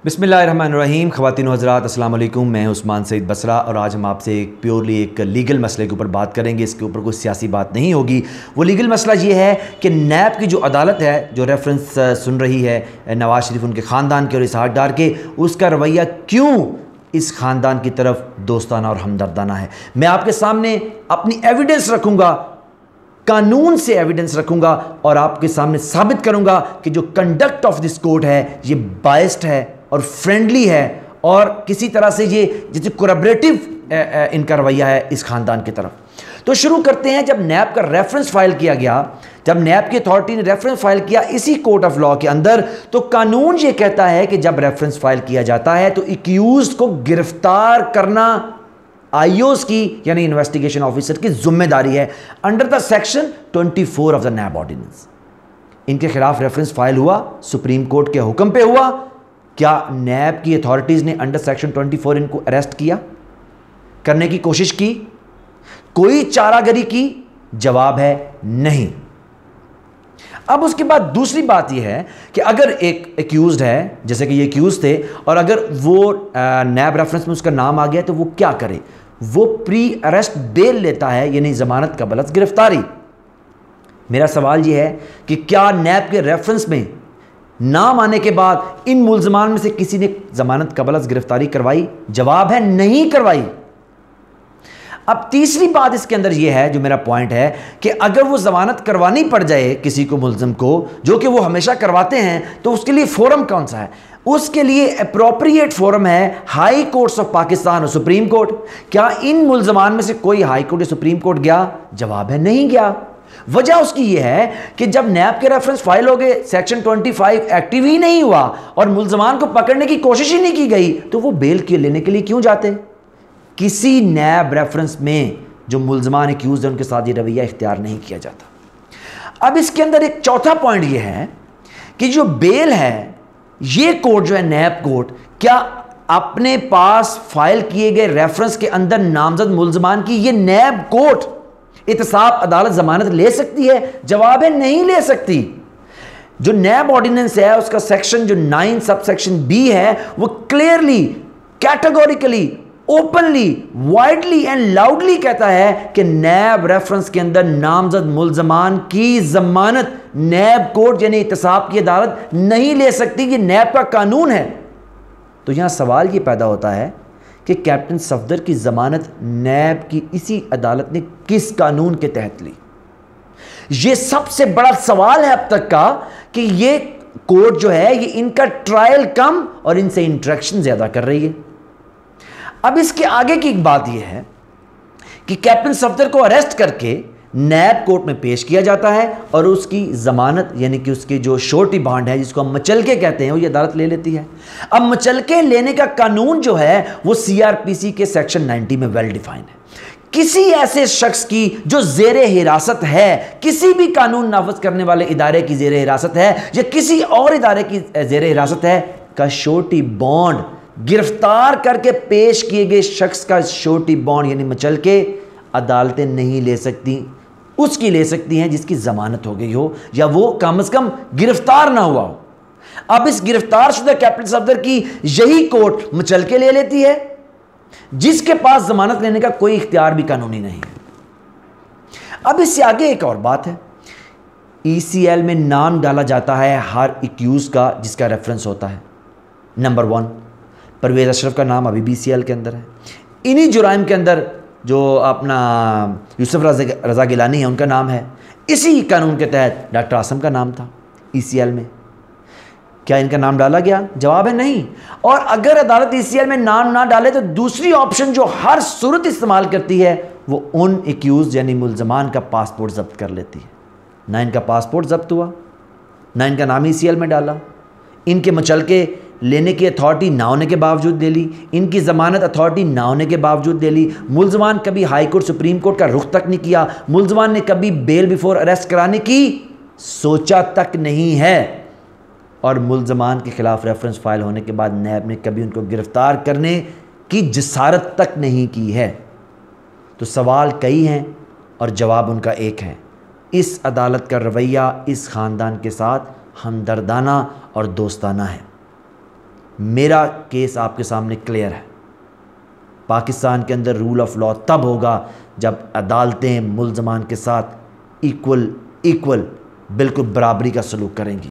बिस्मिल्लाहिर्रहमानिर्रहीम। ख़वातीन व हज़रात अस्सलाम वालेकुम। मैं उस्मान सईद बसरा और आज हम आपसे एक प्योरली एक लीगल मसले के ऊपर बात करेंगे। इसके ऊपर कोई सियासी बात नहीं होगी। वो लीगल मसला ये है कि नैब की जो अदालत है, जो रेफरेंस सुन रही है नवाज शरीफ उनके ख़ानदान के और इसहाक डार के, उसका रवैया क्यों इस ख़ानदान की तरफ दोस्ताना और हमदर्दाना है। मैं आपके सामने अपनी एविडेंस रखूँगा, कानून से एविडेंस रखूंगा और आपके सामने साबित करूंगा कि जो कंडक्ट ऑफ दिस कोर्ट है ये बायस्ड है और फ्रेंडली है और किसी तरह से ये जैसे कोलैबोरेटिव इनका रवैया है इस खानदान की तरफ। तो शुरू करते हैं। जब नैब का रेफरेंस फाइल किया गया, जब नैब की अथॉरिटी ने रेफरेंस फाइल किया इसी कोर्ट ऑफ लॉ के अंदर, तो कानून ये कहता है कि जब रेफरेंस फाइल किया जाता है तो एक्यूज्ड को गिरफ्तार करना आईओस की यानी इन्वेस्टिगेशन ऑफिसर की जिम्मेदारी है under the section 24 of the NAB ordinance. इनके खिलाफ रेफरेंस फाइल हुआ, सुप्रीम कोर्ट के हुक्म पे हुआ। क्या नैब की अथॉरिटीज ने अंडर सेक्शन 24 इनको अरेस्ट किया, करने की कोशिश की, कोई चारागरी की? जवाब है नहीं। अब उसके बाद दूसरी बात यह है कि अगर एक एक्यूज्ड है, जैसे कि ये एक्यूज थे, और अगर वो नैब रेफरेंस में उसका नाम आ गया तो वो क्या करे? वो प्री अरेस्ट बेल लेता है, यानी जमानत का बलस गिरफ्तारी। मेरा सवाल ये है कि क्या नैब के रेफरेंस में नाम आने के बाद इन मुल्ज़मान में से किसी ने जमानत का बलस गिरफ्तारी करवाई? जवाब है नहीं करवाई। अब तीसरी बात इसके अंदर यह है, जो मेरा पॉइंट है, कि अगर वो जमानत करवानी पड़ जाए किसी को, मुल्ज़िम को, जो कि वो हमेशा करवाते हैं, तो उसके लिए फोरम कौन सा है? उसके लिए अप्रोप्रिएट फोरम है हाई कोर्ट्स ऑफ पाकिस्तान और सुप्रीम कोर्ट। क्या इन मुल्ज़मान में से कोई हाई कोर्ट या सुप्रीम कोर्ट गया? जवाब है नहीं गया। वजह उसकी यह है कि जब नैब के रेफरेंस फाइल हो गए, सेक्शन 25 एक्टिव ही नहीं हुआ और मुल्ज़मान को पकड़ने की कोशिश ही नहीं की गई, तो वो बेल के लेने के लिए क्यों जाते? किसी नैब रेफरेंस में जो मुल्ज़मान एक्यूज है उनके साथ ये रवैया इख्तियार नहीं किया जाता। अब इसके अंदर एक चौथा पॉइंट ये है कि जो बेल है, ये कोर्ट जो है नैब कोर्ट, क्या अपने पास फाइल किए गए रेफरेंस के अंदर नामजद मुल्ज़मान की ये नैब कोर्ट इत्साब अदालत जमानत ले सकती है? जवाब है नहीं ले सकती। जो नैब ऑर्डिनेंस है उसका सेक्शन जो 9 सब सेक्शन बी है, वो clearly, categorically, openly, widely and loudly कहता है कि नैब रेफरेंस के अंदर नामजद मुल्ज़मान की जमानत नैब कोर्ट यानी इत्साब की अदालत नहीं ले सकती। ये नैब का कानून है। तो यहां सवाल ये पैदा होता है कि कैप्टन सफदर की जमानत नैब की इसी अदालत ने किस कानून के तहत ली? ये सबसे बड़ा सवाल है अब तक का कि ये कोर्ट जो है ये इनका ट्रायल कम और इनसे इंटरेक्शन ज्यादा कर रही है। अब इसके आगे की एक बात यह है कि कैप्टन सफदर को अरेस्ट करके नैब कोर्ट में पेश किया जाता है और उसकी जमानत यानी कि उसकी जो शोरटी बॉन्ड है, जिसको हम मचलके कहते हैं, वो ये अदालत ले लेती है। अब मचलके लेने का कानून जो है वो सीआरपीसी के सेक्शन 90 में वेल डिफाइन है। किसी ऐसे शख्स की जो जेरे हिरासत है, किसी भी कानून नाफज करने वाले इदारे की जेरे हिरासत है या किसी और इदारे की जेरे हिरासत है, का शोरटी बॉन्ड, गिरफ्तार करके पेश किए गए शख्स का शोरटी बॉन्ड यानी मचलके अदालतें नहीं ले सकती। उसकी ले सकती हैं जिसकी जमानत हो गई हो या वो कम से कम गिरफ्तार ना हुआ हो। अब इस गिरफ्तार शुदा कैप्टन सफदर की यही कोर्ट मचलके ले लेती है, जिसके पास जमानत लेने का कोई इख्तियार भी कानूनी नहीं है। अब इससे आगे एक और बात है, ईसीएल में नाम डाला जाता है हर एक्यूज का जिसका रेफरेंस होता है। नंबर 1 परवेज अशरफ का नाम अभी भी ईसीएल के अंदर है। इन्हीं जुराइम के अंदर जो अपना यूसुफ रज़ा गिलानी है उनका नाम है। इसी कानून के तहत डॉक्टर आसम का नाम था ईसीएल में। क्या इनका नाम डाला गया? जवाब है नहीं। और अगर अदालत ईसीएल में नाम ना डाले तो दूसरी ऑप्शन जो हर सूरत इस्तेमाल करती है वो उन एक्यूज यानी मुल्ज़मान का पासपोर्ट जब्त कर लेती है। ना इनका पासपोर्ट जब्त हुआ, ना इनका नाम ईसीएल में डाला, इनके मचलके लेने की अथॉरिटी ना होने के बावजूद ले ली, इनकी ज़मानत अथॉरिटी ना होने के बावजूद ले ली। मुल्ज़मान कभी हाई कोर्ट सुप्रीम कोर्ट का रुख तक नहीं किया। मुल्ज़मान ने कभी बेल बिफोर अरेस्ट कराने की सोचा तक नहीं है। और मुल्ज़मान के खिलाफ रेफरेंस फाइल होने के बाद नैब ने कभी उनको गिरफ्तार करने की जिसारत तक नहीं की है। तो सवाल कई हैं और जवाब उनका एक है। इस अदालत का रवैया इस ख़ानदान के साथ हमदर्दाना और दोस्ताना है। میرا کیس آپ کے سامنے کلیئر ہے، پاکستان کے اندر رول آف لا تب ہوگا جب عدالتیں ملزمان کے ساتھ ایکول بالکل برابری کا سلوک کریں گی۔